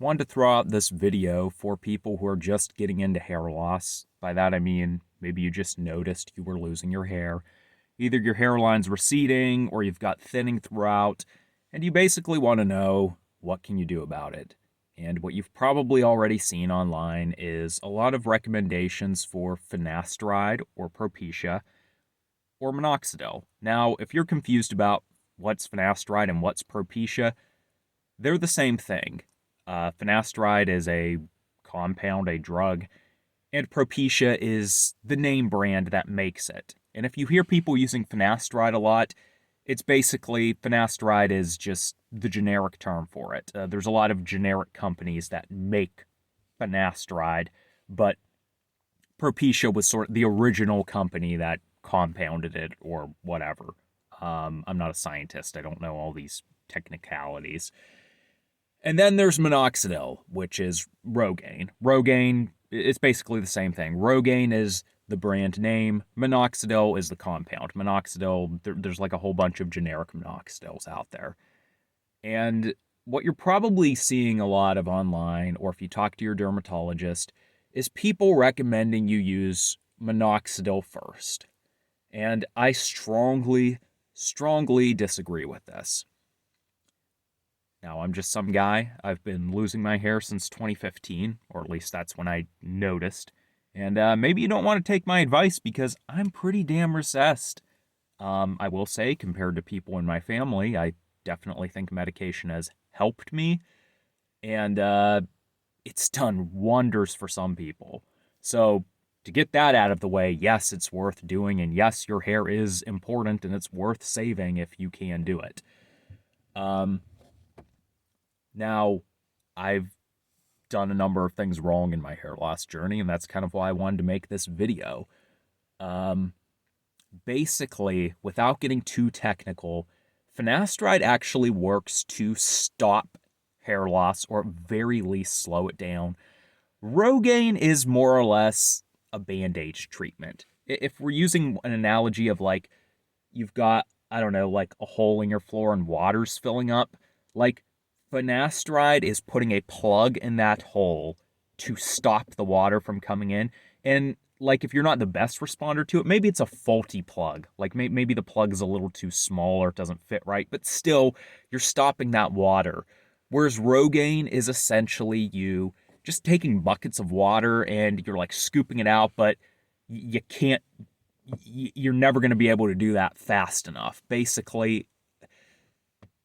wanted to throw out this video for people who are just getting into hair loss. By that I mean maybe you just noticed you were losing your hair. Either your hairline's receding or you've got thinning throughout, and you basically want to know what can you do about it. And what you've probably already seen online is a lot of recommendations for finasteride or Propecia or Minoxidil. Now, if you're confused about what's finasteride and what's Propecia, they're the same thing. Finasteride is a compound, a drug, and Propecia is the name brand that makes it. And if you hear people using finasteride a lot, it's basically finasteride is just the generic term for it. There's a lot of generic companies that make finasteride, but Propecia was sort of the original company that compounded it or whatever. I'm not a scientist. I don't know all these technicalities. And then there's Minoxidil, which is Rogaine. Rogaine, it's basically the same thing. Rogaine is the brand name. Minoxidil is the compound. Minoxidil, there's like a whole bunch of generic minoxidils out there. And what you're probably seeing a lot of online, or if you talk to your dermatologist, is people recommending you use minoxidil first. And I strongly disagree with this. Now, I'm just some guy. I've been losing my hair since 2015, or at least that's when I noticed. And maybe you don't want to take my advice because I'm pretty damn recessed. I will say, compared to people in my family, I definitely think medication has helped me. And it's done wonders for some people. So to get that out of the way, yes, it's worth doing. And yes, your hair is important and it's worth saving if you can do it. Now, I've done a number of things wrong in my hair loss journey, and that's kind of why I wanted to make this video. Basically, without getting too technical, finasteride actually works to stop hair loss, or at very least slow it down. Rogaine is more or less a band-aid treatment. If we're using an analogy of like, you've got, I don't know, like a hole in your floor and water's filling up, like, finasteride is putting a plug in that hole to stop the water from coming in. And like, if you're not the best responder to it, maybe it's a faulty plug. Like maybe the plug is a little too small or it doesn't fit right, but still you're stopping that water. Whereas Rogaine is essentially you just taking buckets of water and you're like scooping it out, but you can't, you're never going to be able to do that fast enough. Basically,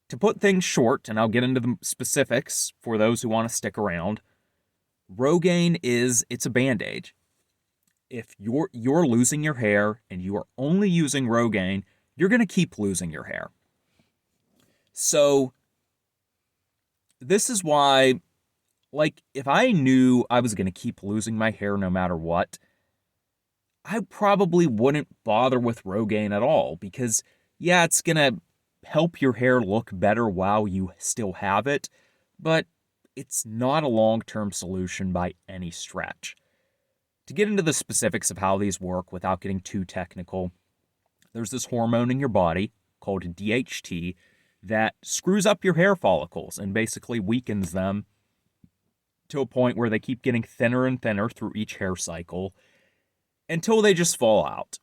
to put things short, and I'll get into the specifics for those who want to stick around, Rogaine it's a band-aid. If you're losing your hair and you are only using Rogaine, you're going to keep losing your hair. So this is why, like, if I knew I was going to keep losing my hair no matter what, I probably wouldn't bother with Rogaine at all because, yeah, it's going to help your hair look better while you still have it, but it's not a long-term solution by any stretch. To get into the specifics of how these work without getting too technical, there's this hormone in your body called DHT that screws up your hair follicles and basically weakens them to a point where they keep getting thinner and thinner through each hair cycle until they just fall out.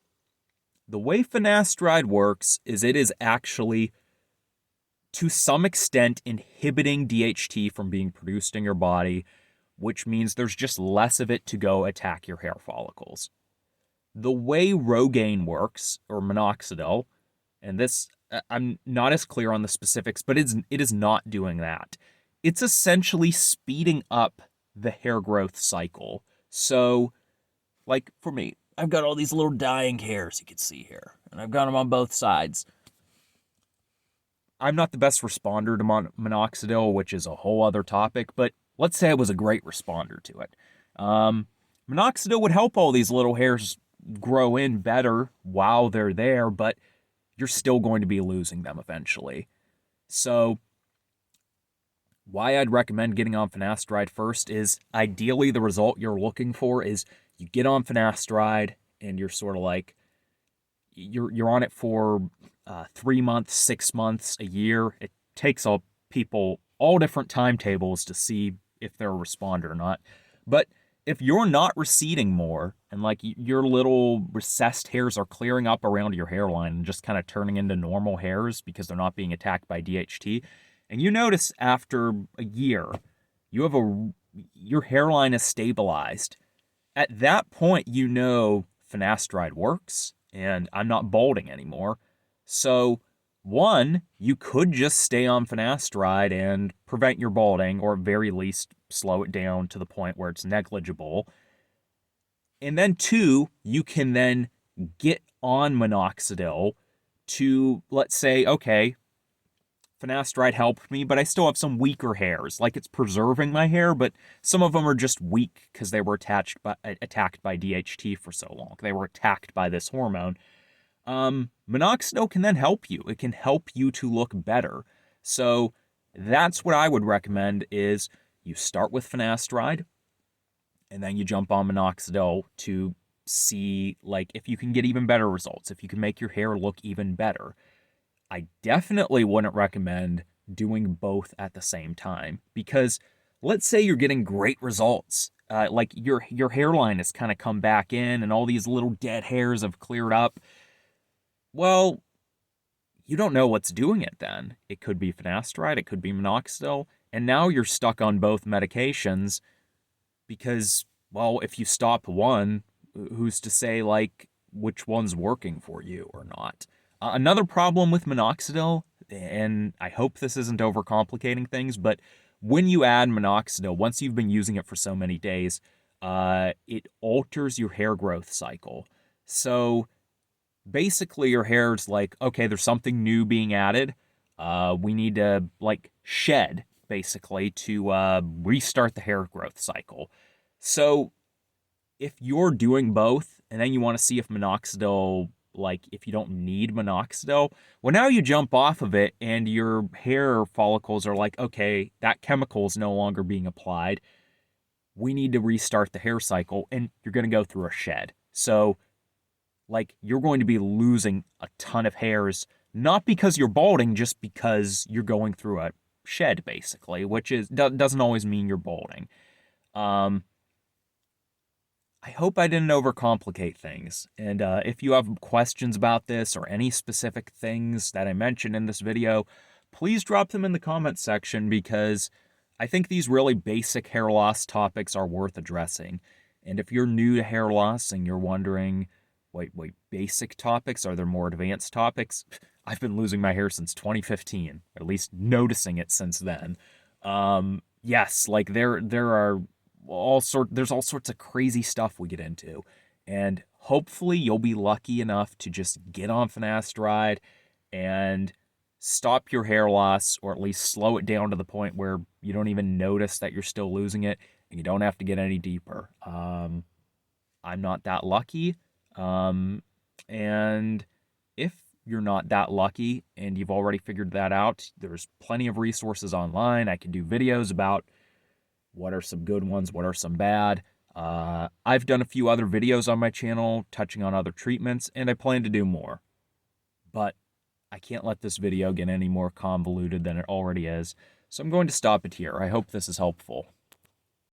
The way finasteride works is it is actually, to some extent, inhibiting DHT from being produced in your body, which means there's just less of it to go attack your hair follicles. The way Rogaine works, or Minoxidil, and this, I'm not as clear on the specifics, but it is not doing that. It's essentially speeding up the hair growth cycle. So, like for me, I've got all these little dying hairs you can see here, and I've got them on both sides. I'm not the best responder to minoxidil, which is a whole other topic, but let's say I was a great responder to it. Minoxidil would help all these little hairs grow in better while they're there, but you're still going to be losing them eventually. So why I'd recommend getting on finasteride first is ideally the result you're looking for is you get on finasteride and you're sort of like, you're on it for 3 months, 6 months, a year. It takes people all different timetables to see if they're a responder or not. But if you're not receding more and like your little recessed hairs are clearing up around your hairline and just kind of turning into normal hairs because they're not being attacked by DHT, and you notice after a year you have your hairline is stabilized, at that point you know finasteride works and I'm not balding anymore. So one, you could just stay on finasteride and prevent your balding, or at very least slow it down to the point where it's negligible. And then two, you can then get on minoxidil to, let's say, okay, finasteride helped me, but I still have some weaker hairs. Like, it's preserving my hair, but some of them are just weak because they were attacked by DHT for so long. They were attacked by this hormone. Minoxidil can then help you. It can help you to look better. So that's what I would recommend is you start with finasteride and then you jump on minoxidil to see like if you can get even better results, if you can make your hair look even better. I definitely wouldn't recommend doing both at the same time because let's say you're getting great results. Like your hairline has kind of come back in and all these little dead hairs have cleared up. Well, you don't know what's doing it then. It could be finasteride, it could be minoxidil, and now you're stuck on both medications because, well, if you stop one, who's to say, like, which one's working for you or not? Another problem with minoxidil, and I hope this isn't overcomplicating things, but when you add minoxidil, once you've been using it for so many days, it alters your hair growth cycle. So basically your hair's like, okay, there's something new being added. We need to like shed basically to restart the hair growth cycle. So if you're doing both and then you want to see if minoxidil, like if you don't need minoxidil, well, now you jump off of it and your hair follicles are like, okay, that chemical is no longer being applied. We need to restart the hair cycle and you're going to go through a shed. So like you're going to be losing a ton of hairs, not because you're balding, just because you're going through a shed, basically, which doesn't always mean you're balding. I hope I didn't overcomplicate things. And if you have questions about this or any specific things that I mentioned in this video, please drop them in the comments section because I think these really basic hair loss topics are worth addressing. And if you're new to hair loss and you're wondering, wait, basic topics? Are there more advanced topics? I've been losing my hair since 2015, or at least noticing it since then. Yes, like there's all sorts of crazy stuff we get into. And hopefully you'll be lucky enough to just get on finasteride and stop your hair loss, or at least slow it down to the point where you don't even notice that you're still losing it and you don't have to get any deeper. I'm not that lucky. And if you're not that lucky and you've already figured that out, there's plenty of resources online. I can do videos about what are some good ones, what are some bad. I've done a few other videos on my channel touching on other treatments, and I plan to do more. But I can't let this video get any more convoluted than it already is, so I'm going to stop it here. I hope this is helpful.